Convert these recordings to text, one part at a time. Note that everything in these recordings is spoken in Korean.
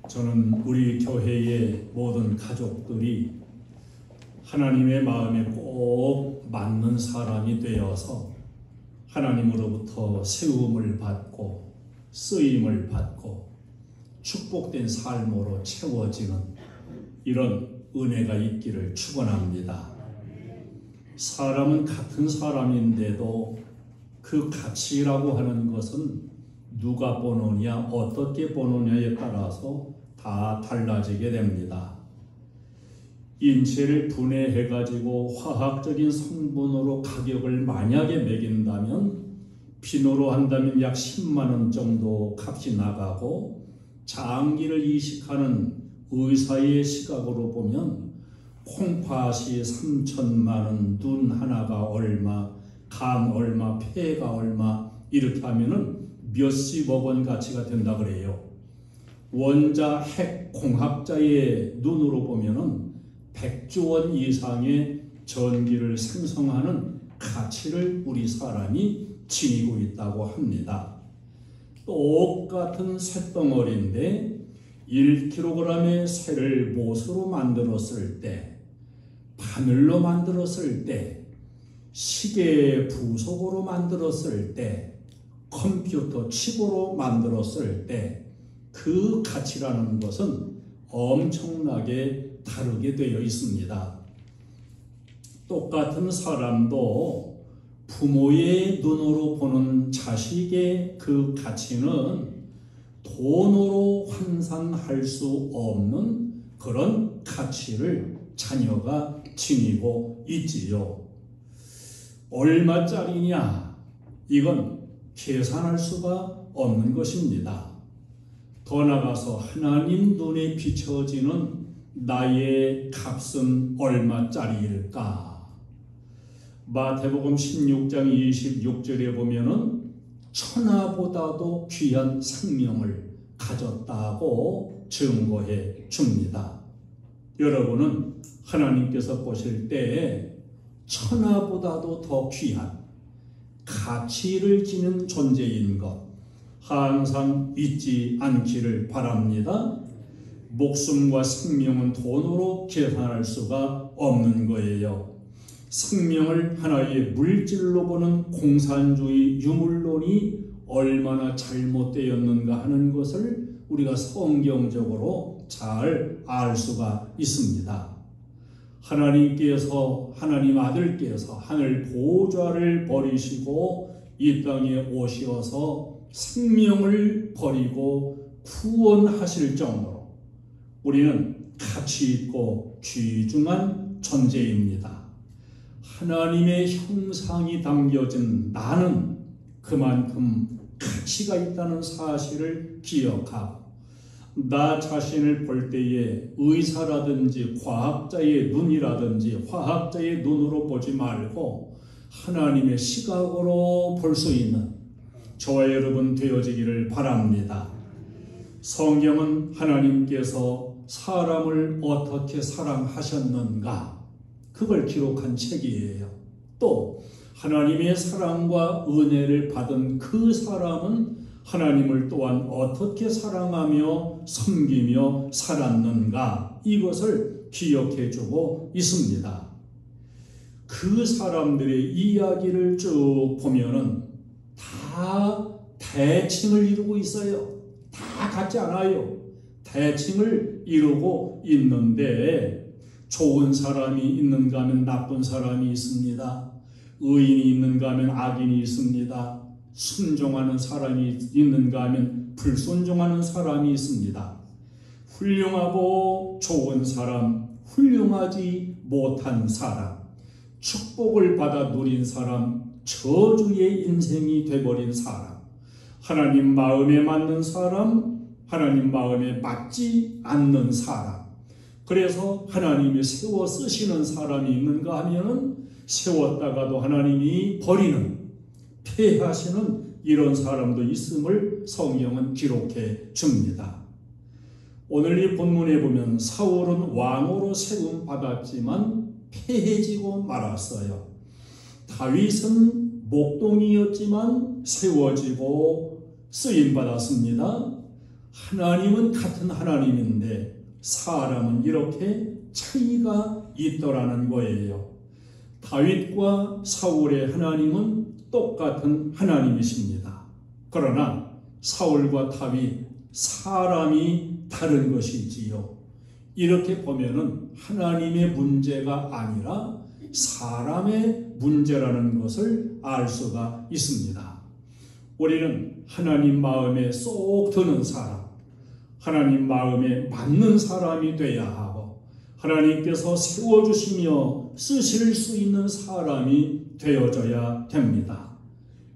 저는 우리 교회의 모든 가족들이 하나님의 마음에 꼭 맞는 사람이 되어서 하나님으로부터 세움을 받고 쓰임을 받고 축복된 삶으로 채워지는 이런 은혜가 있기를 축원합니다. 사람은 같은 사람인데도 그 가치라고 하는 것은 누가 보느냐, 어떻게 보느냐에 따라서 다 달라지게 됩니다. 인체를 분해해가지고 화학적인 성분으로 가격을 만약에 매긴다면 비누로 한다면 약 10만 원 정도 값이 나가고 장기를 이식하는 의사의 시각으로 보면 콩팥이 3천만 원, 눈 하나가 얼마, 간 얼마, 폐가 얼마 이렇게 하면은 몇십억 원 가치가 된다 그래요. 원자 핵 공학자의 눈으로 보면은 100조 원 이상의 전기를 생성하는 가치를 우리 사람이 지니고 있다고 합니다. 똑같은 쇳덩어리인데 1kg의 쇠를 못으로 만들었을 때, 바늘로 만들었을 때, 시계 부속으로 만들었을 때, 컴퓨터 칩으로 만들었을 때 그 가치라는 것은 엄청나게 다르게 되어 있습니다. 똑같은 사람도 부모의 눈으로 보는 자식의 그 가치는 돈으로 환산할 수 없는 그런 가치를 자녀가 지니고 있지요. 얼마짜리냐? 이건 계산할 수가 없는 것입니다. 더 나아가서 하나님 눈에 비춰지는 나의 값은 얼마짜리일까? 마태복음 16장 26절에 보면은 천하보다도 귀한 생명을 가졌다고 증거해 줍니다. 여러분은 하나님께서 보실 때에 천하보다도 더 귀한 가치를 지닌 존재인 것 항상 잊지 않기를 바랍니다. 목숨과 생명은 돈으로 계산할 수가 없는 거예요. 생명을 하나의 물질로 보는 공산주의 유물론이 얼마나 잘못되었는가 하는 것을 우리가 성경적으로 잘 알 수가 있습니다. 하나님 아들께서 하늘 보좌를 버리시고 이 땅에 오셔서 생명을 버리고 구원하실 정도로 우리는 가치 있고 귀중한 존재입니다. 하나님의 형상이 담겨진 나는 그만큼 가치가 있다는 사실을 기억하고 나 자신을 볼 때에 의사라든지 과학자의 눈이라든지 화학자의 눈으로 보지 말고 하나님의 시각으로 볼 수 있는 저와 여러분 되어지기를 바랍니다. 성경은 하나님께서 사람을 어떻게 사랑하셨는가 그걸 기록한 책이에요. 또 하나님의 사랑과 은혜를 받은 그 사람은 하나님을 또한 어떻게 사랑하며 섬기며 살았는가 이것을 기억해주고 있습니다. 그 사람들의 이야기를 쭉 보면은 다 대칭을 이루고 있어요. 다 같지 않아요. 대칭을 이루고 있는데 좋은 사람이 있는가 하면 나쁜 사람이 있습니다. 의인이 있는가 하면 악인이 있습니다. 순종하는 사람이 있는가 하면 불순종하는 사람이 있습니다. 훌륭하고 좋은 사람, 훌륭하지 못한 사람, 축복을 받아 누린 사람, 저주의 인생이 되어버린 사람, 하나님 마음에 맞는 사람, 하나님 마음에 맞지 않는 사람. 그래서 하나님이 세워 쓰시는 사람이 있는가 하면 세웠다가도 하나님이 버리는, 폐하시는 이런 사람도 있음을 성경은 기록해 줍니다. 오늘 이 본문에 보면 사울은 왕으로 세움 받았지만 폐해지고 말았어요. 다윗은 목동이었지만 세워지고 쓰임 받았습니다. 하나님은 같은 하나님인데 사람은 이렇게 차이가 있더라는 거예요. 다윗과 사울의 하나님은 똑같은 하나님이십니다. 그러나 사울과 다윗, 사람이 다른 것이지요. 이렇게 보면은 하나님의 문제가 아니라 사람의 문제라는 것을 알 수가 있습니다. 우리는 하나님 마음에 쏙 드는 사람, 하나님 마음에 맞는 사람이 돼야 하고 하나님께서 세워주시며 쓰실 수 있는 사람이 되어져야 됩니다.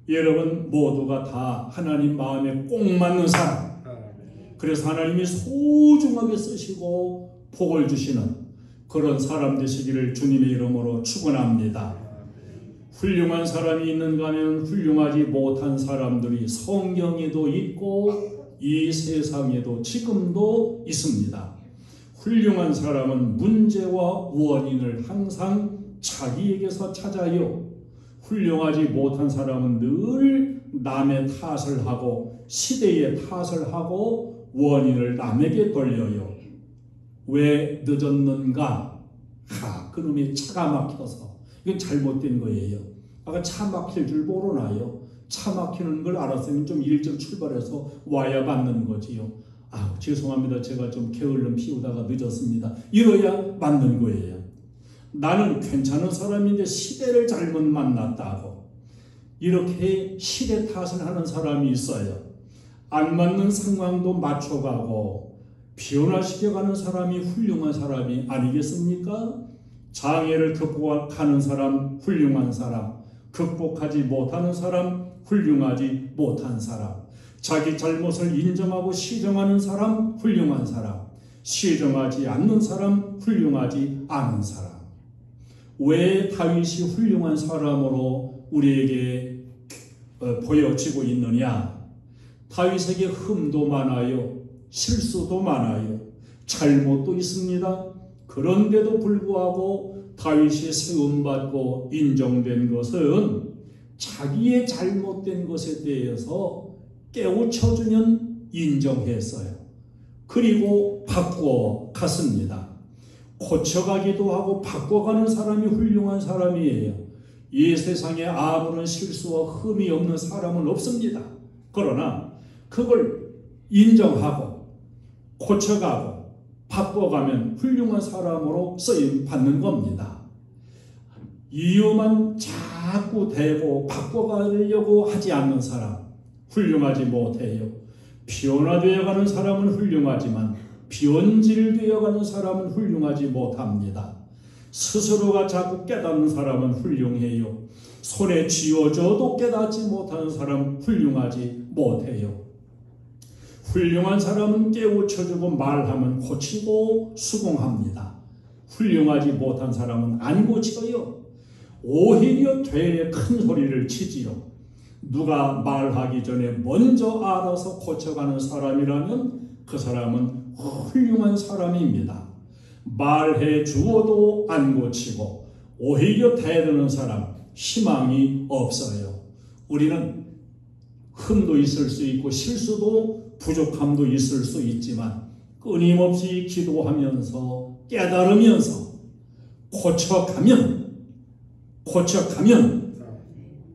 여러분 모두가 다 하나님 마음에 꼭 맞는 사람, 그래서 하나님이 소중하게 쓰시고 복을 주시는 그런 사람 되시기를 주님의 이름으로 축원합니다. 훌륭한 사람이 있는가 하면 훌륭하지 못한 사람들이 성경에도 있고 이 세상에도 지금도 있습니다. 훌륭한 사람은 문제와 원인을 항상 자기에게서 찾아요. 훌륭하지 못한 사람은 늘 남의 탓을 하고 시대의 탓을 하고 원인을 남에게 돌려요. 왜 늦었는가? 그놈이 차가 막혀서. 이건 잘못된 거예요. 아까 차 막힐 줄 모르나요? 차 막히는 걸 알았으면 좀 일찍 출발해서 와야 맞는 거지요. 죄송합니다. 제가 좀 게을름 피우다가 늦었습니다. 이러야 맞는 거예요. 나는 괜찮은 사람인데 시대를 잘못 만났다고. 이렇게 시대 탓을 하는 사람이 있어요. 안 맞는 상황도 맞춰가고 변화시켜가는 사람이 훌륭한 사람이 아니겠습니까? 장애를 극복하는 사람, 훌륭한 사람. 극복하지 못하는 사람, 훌륭하지 못한 사람. 자기 잘못을 인정하고 시정하는 사람, 훌륭한 사람. 시정하지 않는 사람, 훌륭하지 않은 사람. 왜 다윗이 훌륭한 사람으로 우리에게 보여지고 있느냐? 다윗에게 흠도 많아요. 실수도 많아요. 잘못도 있습니다. 그런데도 불구하고 다윗이 세움받고 인정된 것은 자기의 잘못된 것에 대해서 깨우쳐주면 인정했어요. 그리고 바꿔 갔습니다. 고쳐가기도 하고 바꿔가는 사람이 훌륭한 사람이에요. 이 세상에 아무런 실수와 흠이 없는 사람은 없습니다. 그러나 그걸 인정하고 고쳐가고 바꿔가면 훌륭한 사람으로 쓰임 받는 겁니다. 이유만 자꾸 대고 바꿔가려고 하지 않는 사람 훌륭하지 못해요. 변화되어가는 사람은 훌륭하지만 변질되어가는 사람은 훌륭하지 못합니다. 스스로가 자꾸 깨닫는 사람은 훌륭해요. 손에 쥐어져도 깨닫지 못하는 사람은 훌륭하지 못해요. 훌륭한 사람은 깨우쳐주고 말하면 고치고 수긍합니다. 훌륭하지 못한 사람은 안 고쳐요. 오히려 되레 큰 소리를 치지요. 누가 말하기 전에 먼저 알아서 고쳐가는 사람이라면 그 사람은 훌륭한 사람입니다. 말해 주어도 안 고치고 오히려 대드는 사람 희망이 없어요. 우리는 흠도 있을 수 있고 실수도 부족함도 있을 수 있지만 끊임없이 기도하면서 깨달으면서 고쳐가면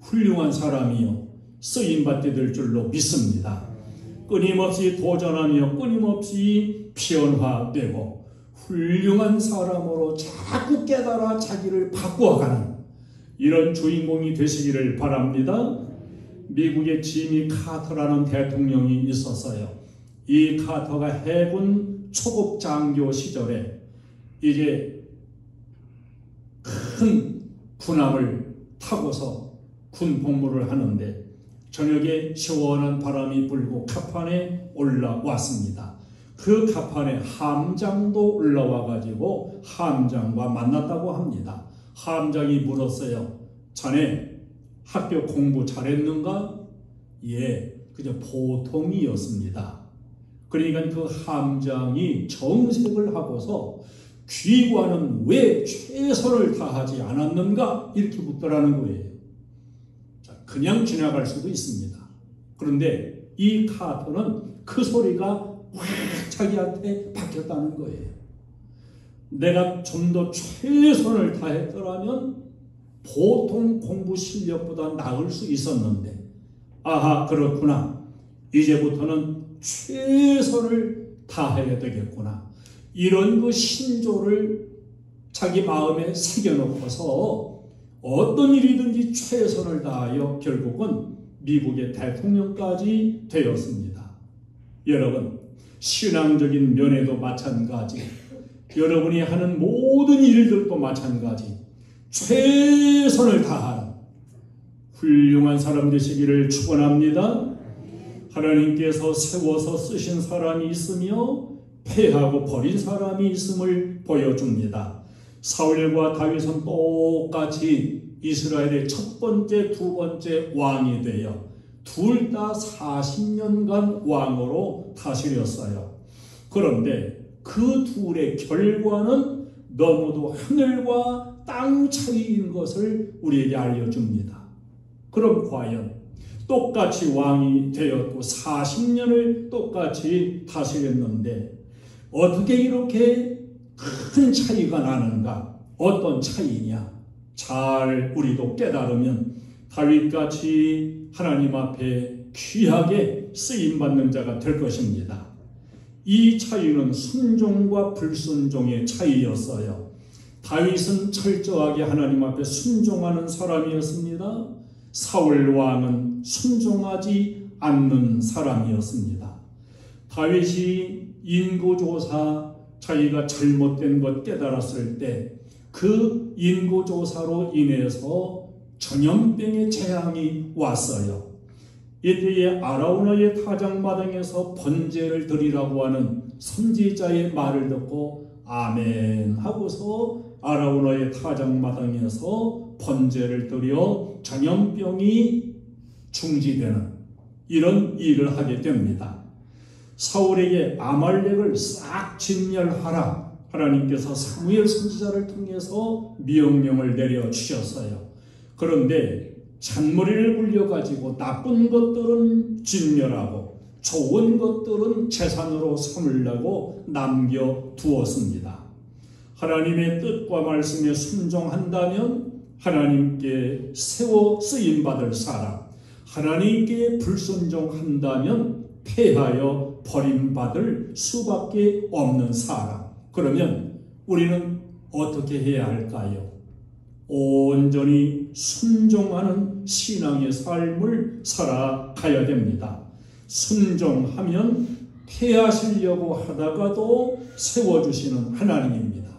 훌륭한 사람이요 쓰임받게 될 줄로 믿습니다. 끊임없이 도전하며 끊임없이 변화되고 훌륭한 사람으로 자꾸 깨달아 자기를 바꾸어가는 이런 주인공이 되시기를 바랍니다. 미국의 지미 카터라는 대통령이 있었어요. 이 카터가 해군 초급 장교 시절에 이제 큰 군함을 타고서 군 복무를 하는데 저녁에 시원한 바람이 불고 갑판에 올라왔습니다. 그 갑판에 함장도 올라와 가지고 함장과 만났다고 합니다. 함장이 물었어요. 자네 학교 공부 잘했는가? 예, 그저 보통이었습니다. 그러니까 그 함장이 정색을 하고서 귀관은 왜 최선을 다하지 않았는가? 이렇게 묻더라는 거예요. 자, 그냥 지나갈 수도 있습니다. 그런데 이 카터는 그 소리가 확 자기한테 바뀌었다는 거예요. 내가 좀 더 최선을 다했더라면 보통 공부 실력보다 나을 수 있었는데, 아하, 그렇구나. 이제부터는 최선을 다해야 되겠구나. 이런 그 신조를 자기 마음에 새겨놓고서 어떤 일이든지 최선을 다하여 결국은 미국의 대통령까지 되었습니다. 여러분, 신앙적인 면에도 마찬가지, 여러분이 하는 모든 일들도 마찬가지, 최선을 다하는 훌륭한 사람 되시기를 축원합니다. 하나님께서 세워서 쓰신 사람이 있으며 패하고 버린 사람이 있음을 보여줍니다. 사울과 다윗은 똑같이 이스라엘의 첫 번째, 두 번째 왕이 되어 둘 다 40년간 왕으로 다스렸어요. 그런데 그 둘의 결과는 너무도 하늘과 땅 차이인 것을 우리에게 알려줍니다. 그럼 과연 똑같이 왕이 되었고 40년을 똑같이 다스렸는데 어떻게 이렇게 큰 차이가 나는가? 어떤 차이냐? 잘 우리도 깨달으면 다윗같이 하나님 앞에 귀하게 쓰임받는 자가 될 것입니다. 이 차이는 순종과 불순종의 차이였어요. 다윗은 철저하게 하나님 앞에 순종하는 사람이었습니다. 사울 왕은 순종하지 않는 사람이었습니다. 다윗이 인구조사, 자기가 잘못된 것 깨달았을 때 그 인구조사로 인해서 전염병의 재앙이 왔어요. 이때에 아라우나의 타작마당에서 번제를 드리라고 하는 선지자의 말을 듣고 아멘 하고서 아라우나의 타작마당에서 번제를 드려 전염병이 중지되는 이런 일을 하게 됩니다. 사울에게 아말렉을 싹 진멸하라, 하나님께서 사무엘 선지자를 통해서 명령을 내려주셨어요. 그런데 잔머리를 굴려가지고 나쁜 것들은 진멸하고 좋은 것들은 재산으로 삼으려고 남겨두었습니다. 하나님의 뜻과 말씀에 순종한다면 하나님께 세워 쓰임받을 사람, 하나님께 불순종한다면 패하여 버림받을 수밖에 없는 사람. 그러면 우리는 어떻게 해야 할까요? 온전히 순종하는 신앙의 삶을 살아가야 됩니다. 순종하면 패하시려고 하다가도 세워주시는 하나님입니다.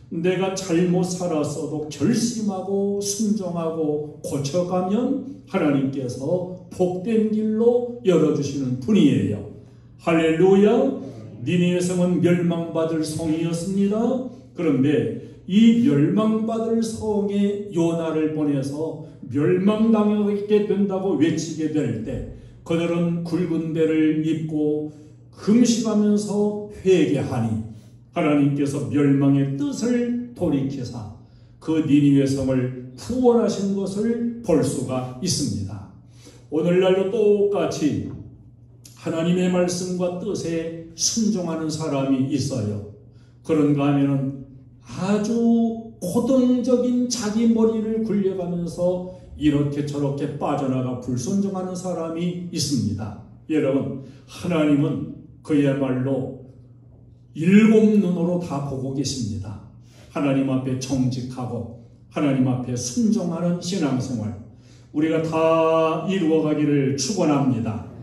내가 잘못 살았어도 결심하고 순종하고 고쳐가면 하나님께서 복된 길로 열어주시는 분이에요. 할렐루야. 니느웨 성은 멸망받을 성이었습니다. 그런데 이 멸망받을 성에 요나를 보내서 멸망당하게 된다고 외치게 될 때 그들은 굵은 배를 입고 금식하면서 회개하니 하나님께서 멸망의 뜻을 돌이키사 그 니느웨 성을 구원하신 것을 볼 수가 있습니다. 오늘날도 똑같이 하나님의 말씀과 뜻에 순종하는 사람이 있어요. 그런가 하면은 아주 고등적인 자기 머리를 굴려가면서 이렇게 저렇게 빠져나가 불순종하는 사람이 있습니다. 여러분, 하나님은 그야말로 일곱 눈으로 다 보고 계십니다. 하나님 앞에 정직하고 하나님 앞에 순종하는 신앙생활 우리가 다 이루어가기를 축원합니다.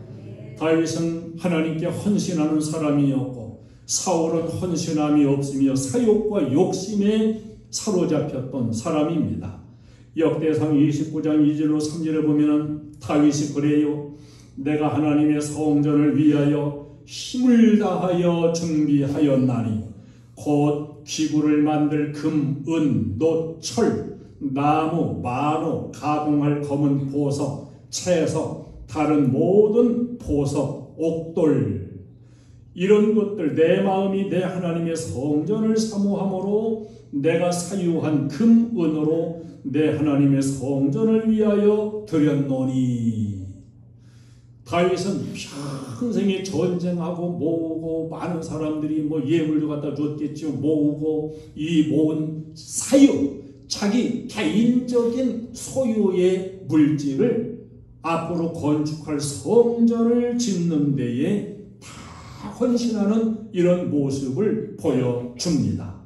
다윗은 하나님께 헌신하는 사람이었고 사울은 헌신함이 없으며 사욕과 욕심에 사로잡혔던 사람입니다. 역대상 29장 2절로 3절에 보면 다윗이 그래요. 내가 하나님의 성전을 위하여 힘을 다하여 준비하였나니 곧 기구를 만들 금, 은, 놋, 철, 나무, 만호, 가공할 검은 보석, 채석, 다른 모든 보석, 옥돌 이런 것들 내 마음이 내 하나님의 성전을 사모함으로 내가 사유한 금, 은으로 내 하나님의 성전을 위하여 드렸노니 다윗은 평생에 전쟁하고 모으고 많은 사람들이 뭐 예물도 갖다 줬겠죠. 모으고 이 모은 사유, 자기 개인적인 소유의 물질을 앞으로 건축할 성전을 짓는 데에 다 헌신하는 이런 모습을 보여줍니다.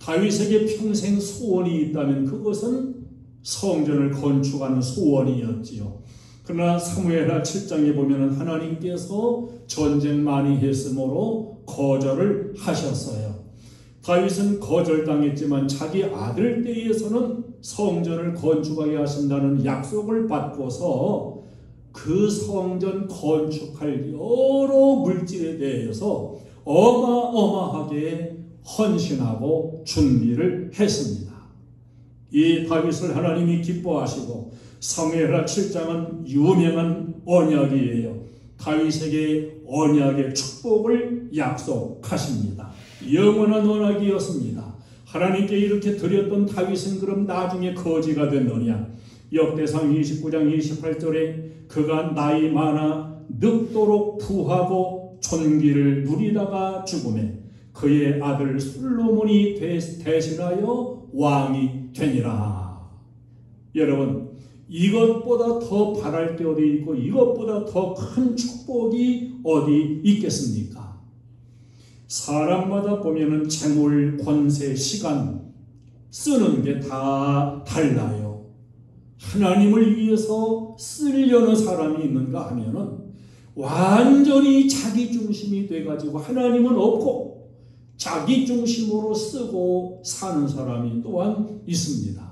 다윗에게 평생 소원이 있다면 그것은 성전을 건축하는 소원이었지요. 그러나 사무엘하 7장에 보면 하나님께서 전쟁 많이 했으므로 거절을 하셨어요. 다윗은 거절당했지만 자기 아들 때에서는 성전을 건축하게 하신다는 약속을 받고서 그 성전 건축할 여러 물질에 대해서 어마어마하게 헌신하고 준비를 했습니다. 이 다윗을 하나님이 기뻐하시고 사무엘하 7장은 유명한 언약이에요. 다윗에게 언약의 축복을 약속하십니다. 영원한 언약이었습니다. 하나님께 이렇게 드렸던 다윗은 그럼 나중에 거지가 됐느냐? 역대상 29장 28절에 그가 나이 많아 늙도록 부하고 존귀를 누리다가 죽음에 그의 아들 솔로몬이 대신하여 왕이 되니라. 여러분, 이것보다 더 바랄 게 어디 있고 이것보다 더 큰 축복이 어디 있겠습니까? 사람마다 보면은 재물, 권세, 시간 쓰는 게 다 달라요. 하나님을 위해서 쓰려는 사람이 있는가 하면은 완전히 자기 중심이 돼가지고 하나님은 없고 자기 중심으로 쓰고 사는 사람이 또한 있습니다.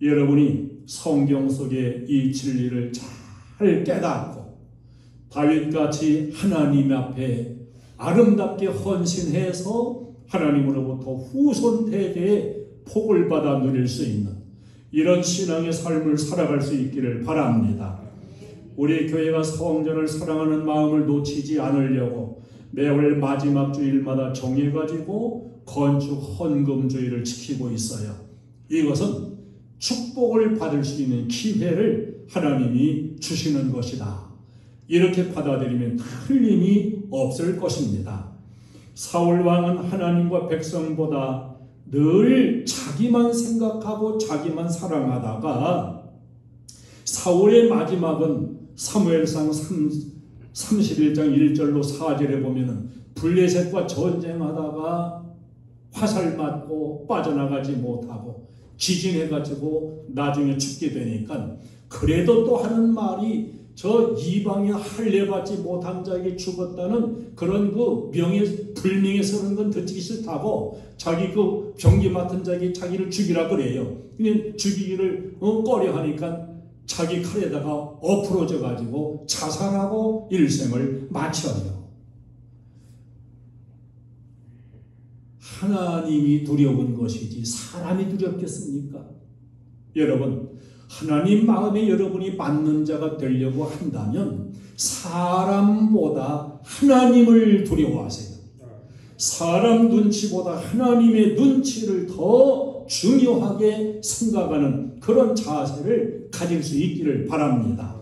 여러분이 성경 속에 이 진리를 잘 깨닫고 다윗같이 하나님 앞에 아름답게 헌신해서 하나님으로부터 후손 대대에 복을 받아 누릴 수 있는 이런 신앙의 삶을 살아갈 수 있기를 바랍니다. 우리 교회가 성전을 사랑하는 마음을 놓치지 않으려고 매월 마지막 주일마다 정해가지고 건축 헌금주의를 지키고 있어요. 이것은 축복을 받을 수 있는 기회를 하나님이 주시는 것이다. 이렇게 받아들이면 틀림이 없을 것입니다. 사울 왕은 하나님과 백성보다 늘 자기만 생각하고 자기만 사랑하다가 사울의 마지막은 사무엘상 31장 1절로 4절에 보면은 블레셋과 전쟁하다가 화살 맞고 빠져나가지 못하고 지진해가지고 나중에 죽게 되니까 그래도 또 하는 말이 저 이방에 할례받지 못한 자에게 죽었다는 그런 그 불명예 서는 건 듣기 싫다고 자기 그 병기 맡은 자에게 자기를 죽이라 그래요. 근데 죽이기를 꺼려 하니까 자기 칼에다가 엎으러져 가지고 자살하고 일생을 마쳐요. 하나님이 두려운 것이지 사람이 두렵겠습니까? 여러분, 하나님 마음에 여러분이 맞는 자가 되려고 한다면 사람보다 하나님을 두려워하세요. 사람 눈치보다 하나님의 눈치를 더 중요하게 생각하는 그런 자세를 가질 수 있기를 바랍니다.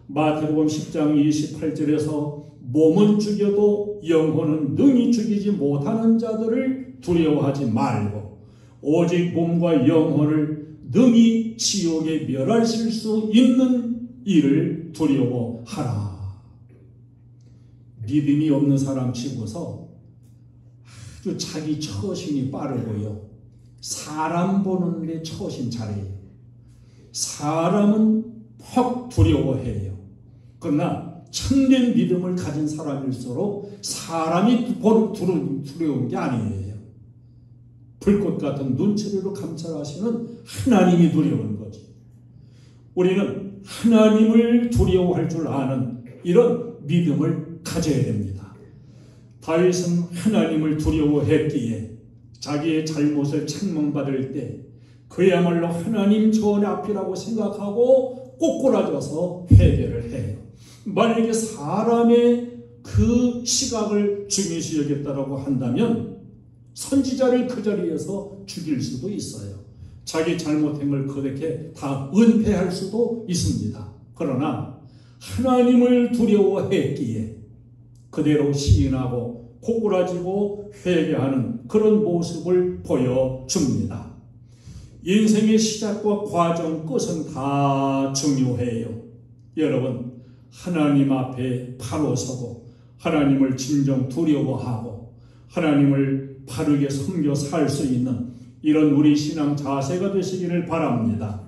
마태복음 10장 28절에서 몸은 죽여도 영혼은 능히 죽이지 못하는 자들을 두려워하지 말고 오직 몸과 영혼을 능히 지옥에 멸하실 수 있는 일을 두려워하라. 믿음이 없는 사람 치고서 아주 자기 처신이 빠르고요. 사람 보는데 처신 잘해요. 사람은 퍽 두려워해요. 그러나 참된 믿음을 가진 사람일수록 사람이 두려운 게 아니에요. 불꽃 같은 눈초리로 감찰하시는 하나님이 두려운 거지. 우리는 하나님을 두려워할 줄 아는 이런 믿음을 가져야 됩니다. 다윗은 하나님을 두려워했기에 자기의 잘못을 책망받을 때 그야말로 하나님 전 앞이라고 생각하고 꼬꾸라져서 회개를 해요. 만약에 사람의 그 시각을 중요시 여겼다라고 한다면 선지자를 그 자리에서 죽일 수도 있어요. 자기 잘못한 걸 그렇게 다 은폐할 수도 있습니다. 그러나 하나님을 두려워했기에 그대로 시인하고 고꾸라지고 회개하는 그런 모습을 보여줍니다. 인생의 시작과 과정 끝은 다 중요해요. 여러분, 하나님 앞에 바로 서고 하나님을 진정 두려워하고 하나님을 바르게 섬겨 살 수 있는 이런 우리 신앙 자세가 되시기를 바랍니다.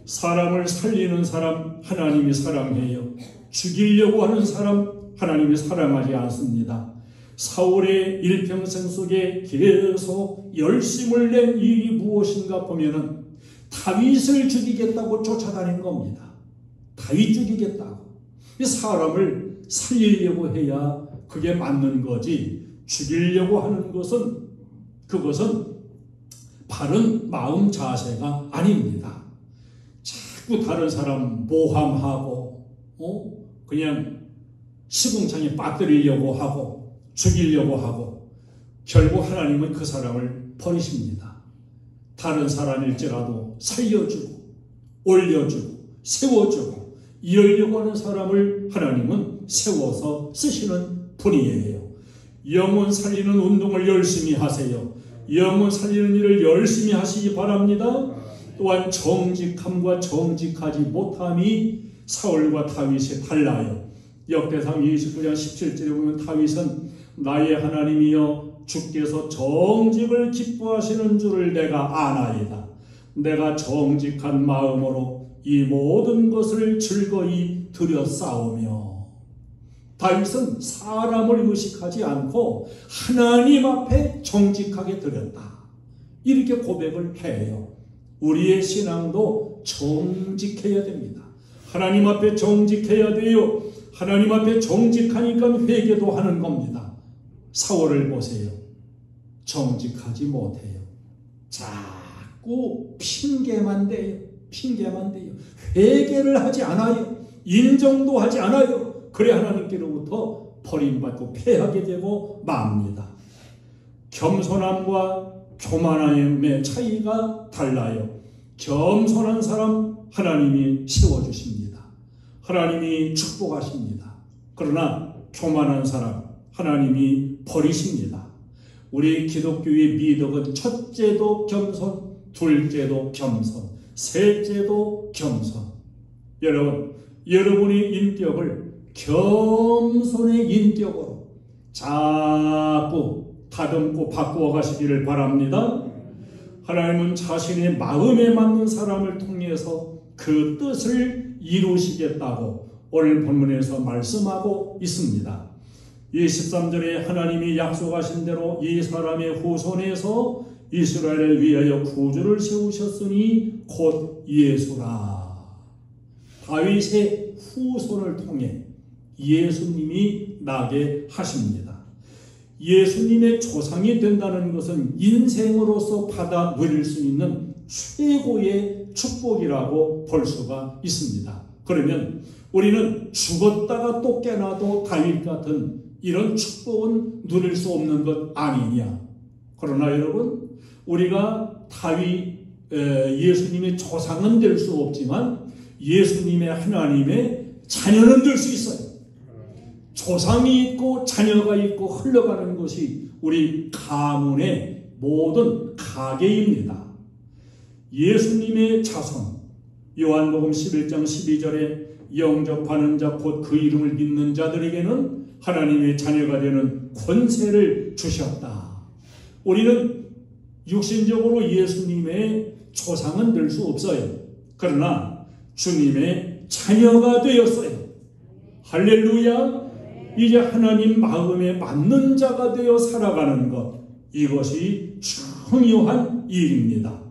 사람을 살리는 사람 하나님이 사랑해요. 죽이려고 하는 사람 하나님이 사랑하지 않습니다. 사울의 일평생 속에 계속 열심을 낸 일이 무엇인가 보면은 다윗을 죽이겠다고 쫓아다닌 겁니다. 다윗 죽이겠다고. 사람을 살리려고 해야 그게 맞는 거지, 죽이려고 하는 것은 그것은 바른 마음 자세가 아닙니다. 자꾸 다른 사람 모함하고 그냥 시궁창에 빠뜨리려고 하고 죽이려고 하고 결국 하나님은 그 사람을 버리십니다. 다른 사람일지라도 살려주고 올려주고 세워주고 이러려고 하는 사람을 하나님은 세워서 쓰시는 분이에요. 영혼 살리는 운동을 열심히 하세요. 영혼 살리는 일을 열심히 하시기 바랍니다. 또한 정직함과 정직하지 못함이 사울과 다윗이 달라요. 역대상 29장 17절에 보면 다윗은 나의 하나님이여 주께서 정직을 기뻐하시는 줄을 내가 아나이다. 내가 정직한 마음으로 이 모든 것을 즐거이 드렸사오며. 다윗은 사람을 의식하지 않고 하나님 앞에 정직하게 드렸다. 이렇게 고백을 해요. 우리의 신앙도 정직해야 됩니다. 하나님 앞에 정직해야 돼요. 하나님 앞에 정직하니까 회개도 하는 겁니다. 사울을 보세요. 정직하지 못해요. 자꾸 핑계만 대요. 핑계만 대요. 회개를 하지 않아요. 인정도 하지 않아요. 그래 하나님께로부터 버림받고 패하게 되고 맙니다. 겸손함과 교만함의 차이가 달라요. 겸손한 사람 하나님이 세워주십니다. 하나님이 축복하십니다. 그러나 교만한 사람 하나님이 버리십니다. 우리 기독교의 미덕은 첫째도 겸손, 둘째도 겸손, 셋째도 겸손. 여러분, 여러분의 인격을 겸손의 인격으로 자꾸 다듬고 바꾸어 가시기를 바랍니다. 하나님은 자신의 마음에 맞는 사람을 통해서 그 뜻을 이루시겠다고 오늘 본문에서 말씀하고 있습니다. 23절에 하나님이 약속하신 대로 이 사람의 후손에서 이스라엘을 위하여 구주를 세우셨으니 곧 예수라. 다윗의 후손을 통해 예수님이 나게 하십니다. 예수님의 조상이 된다는 것은 인생으로서 받아 누릴 수 있는 최고의 축복이라고 볼 수가 있습니다. 그러면 우리는 죽었다가 또 깨나도 다윗 같은 이런 축복은 누릴 수 없는 것 아니냐. 그러나 여러분, 우리가 다윗 예수님의 조상은 될 수 없지만 예수님의 하나님의 자녀는 될 수 있어요. 조상이 있고 자녀가 있고 흘러가는 것이 우리 가문의 모든 가계입니다. 예수님의 자손, 요한복음 11장 12절에 영접하는 자 곧 그 이름을 믿는 자들에게는 하나님의 자녀가 되는 권세를 주셨다. 우리는 육신적으로 예수님의 조상은 될 수 없어요. 그러나 주님의 자녀가 되었어요. 할렐루야. 이제 하나님 마음에 맞는 자가 되어 살아가는 것, 이것이 중요한 일입니다.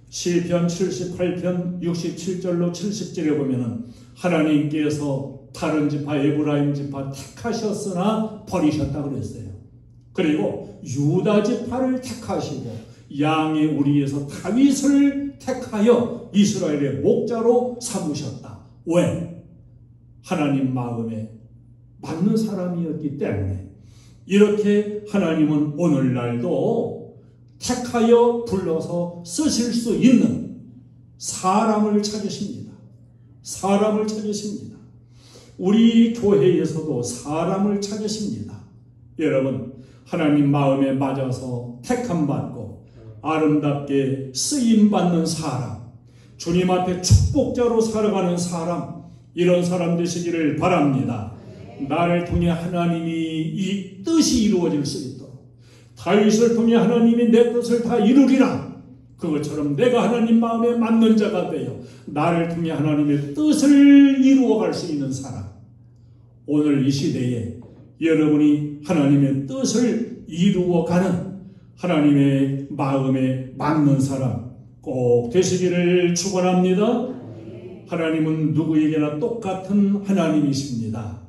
시편 78편 67절로 70절에 보면은 하나님께서 다른 지파 에브라임 지파 택하셨으나 버리셨다 그랬어요. 그리고 유다 지파를 택하시고 양의 우리에서 다윗을 택하여 이스라엘의 목자로 삼으셨다. 왜? 하나님 마음에 맞는 사람이었기 때문에. 이렇게 하나님은 오늘날도 택하여 불러서 쓰실 수 있는 사람을 찾으십니다. 사람을 찾으십니다. 우리 교회에서도 사람을 찾으십니다. 여러분, 하나님 마음에 맞아서 택함받고 아름답게 쓰임받는 사람, 주님 앞에 축복자로 살아가는 사람, 이런 사람 되시기를 바랍니다. 나를 통해 하나님이 이 뜻이 이루어질 수 있도록, 다윗을 통해 하나님이 내 뜻을 다 이루리라, 그것처럼 내가 하나님 마음에 맞는 자가 되어 나를 통해 하나님의 뜻을 이루어갈 수 있는 사람, 오늘 이 시대에 여러분이 하나님의 뜻을 이루어가는 하나님의 마음에 맞는 사람 꼭 되시기를 축원합니다. 하나님은 누구에게나 똑같은 하나님이십니다.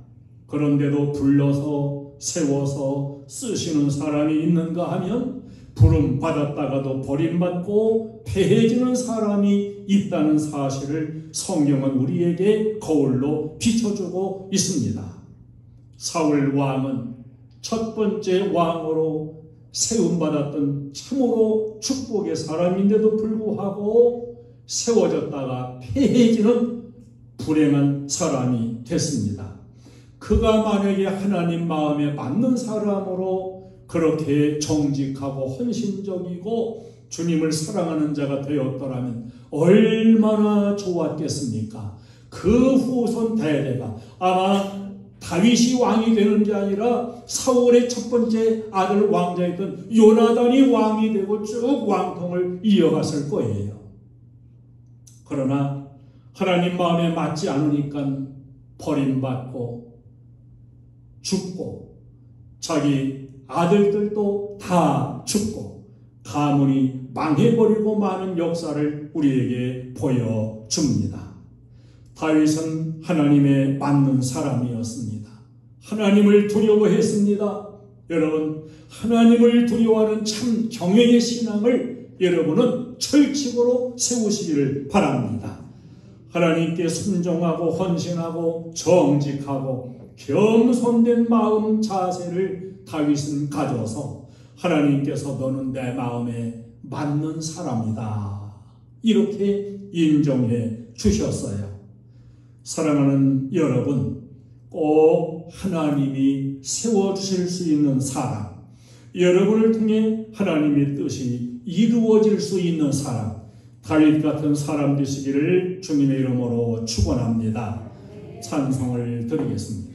그런데도 불러서 세워서 쓰시는 사람이 있는가 하면 부름 받았다가도 버림받고 패해지는 사람이 있다는 사실을 성경은 우리에게 거울로 비춰주고 있습니다. 사울 왕은 첫 번째 왕으로 세움받았던 참으로 축복의 사람인데도 불구하고 세워졌다가 패해지는 불행한 사람이 됐습니다. 그가 만약에 하나님 마음에 맞는 사람으로 그렇게 정직하고 헌신적이고 주님을 사랑하는 자가 되었더라면 얼마나 좋았겠습니까? 그 후손 대대가 아마 다윗이 왕이 되는 게 아니라 사울의 첫 번째 아들 왕자였던 요나단이 왕이 되고 쭉 왕통을 이어갔을 거예요. 그러나 하나님 마음에 맞지 않으니까 버림받고 죽고 자기 아들들도 다 죽고 가문이 망해버리고 많은 역사를 우리에게 보여줍니다. 다윗은 하나님에 맞는 사람이었습니다. 하나님을 두려워했습니다. 여러분, 하나님을 두려워하는 참 경외의 신앙을 여러분은 철칙으로 세우시기를 바랍니다. 하나님께 순종하고 헌신하고 정직하고 겸손된 마음 자세를 다윗은 가져서 하나님께서 너는 내 마음에 맞는 사람이다, 이렇게 인정해 주셨어요. 사랑하는 여러분, 꼭 하나님이 세워주실 수 있는 사람, 여러분을 통해 하나님의 뜻이 이루어질 수 있는 사람, 다윗 같은 사람 되시기를 주님의 이름으로 축원합니다. 찬송을 드리겠습니다.